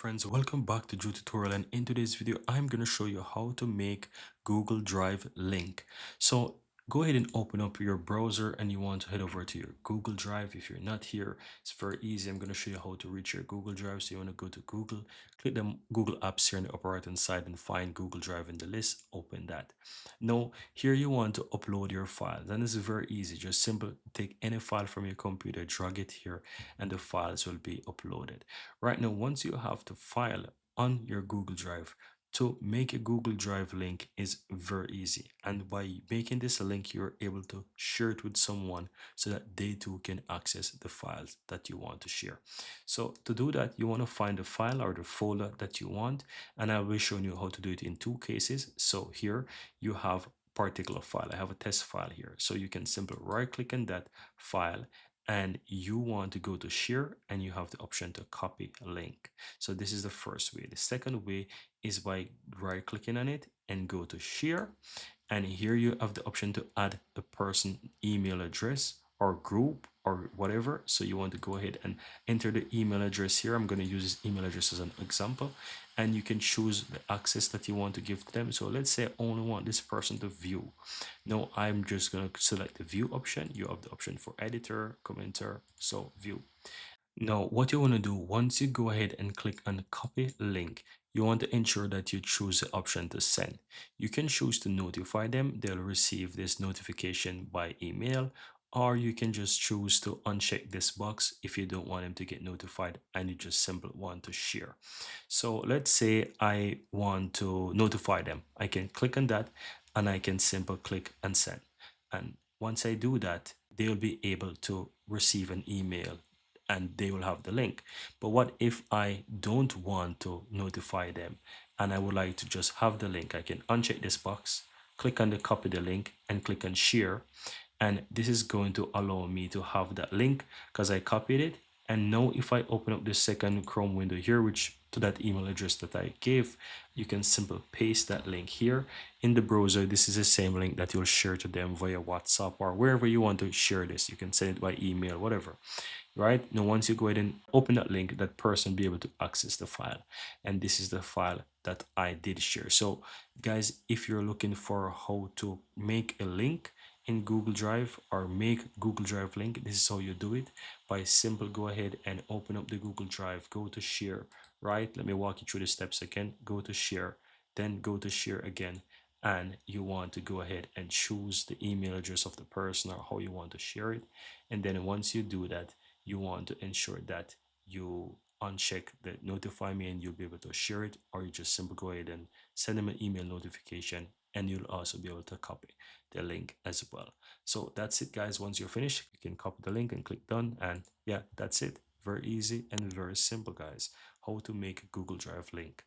Friends, welcome back to Drew Tutorial, and in today's video I'm going to show you how to make Google Drive link. So go ahead and open up your browser and you want to head over to your Google Drive. If you're not here, it's very easy. I'm going to show you how to reach your Google Drive. So you want to go to Google, click the Google apps here on the upper right hand side and find Google Drive in the list. Open that. Now here you want to upload your files, and this is very easy. Just simple, take any file from your computer, drag it here, and the files will be uploaded. Right now, once you have the file on your Google Drive, to make a Google Drive link is very easy. And by making this a link, you're able to share it with someone so that they too can access the files that you want to share. So to do that, you want to find the file or the folder that you want. And I will be showing you how to do it in two cases. So here you have particular file. I have a test file here. So you can simply right click on that file and you want to go to share and you have the option to copy a link. So this is the first way. The second way is by right clicking on it and go to share, and here you have the option to add a person email address or group or whatever. So you want to go ahead and enter the email address here. I'm going to use this email address as an example, and you can choose the access that you want to give to them. So let's say I only want this person to view. Now I'm just going to select the view option. You have the option for editor, commenter, so view. Now, what you want to do once you go ahead and click on copy link, you want to ensure that you choose the option to send. You can choose to notify them. They'll receive this notification by email, or you can just choose to uncheck this box if you don't want them to get notified and you just simply want to share. So let's say I want to notify them. I can click on that and I can simply click and send. And once I do that, they'll be able to receive an email and they will have the link. But what if I don't want to notify them and I would like to just have the link? I can uncheck this box, click on the copy the link and click on share. And this is going to allow me to have that link because I copied it. And now if I open up the second Chrome window here, which to that email address that I gave, you can simply paste that link here in the browser. This is the same link that you'll share to them via WhatsApp or wherever you want to share this. You can send it by email, whatever. Right now, once you go ahead and open that link, that person will be able to access the file, and this is the file that I did share. So guys, if you're looking for how to make a link in Google Drive or make Google Drive link, this is how you do it. By simple go ahead and open up the Google Drive, go to share. Right, let me walk you through the steps again. Go to share, then go to share again, and you want to go ahead and choose the email address of the person or how you want to share it. And then once you do that, you want to ensure that you uncheck the notify me and you'll be able to share it, or you just simply go ahead and send them an email notification and you'll also be able to copy the link as well. So that's it guys. Once you're finished, you can copy the link and click done, and yeah, that's it. Very easy and very simple guys, how to make a Google Drive link.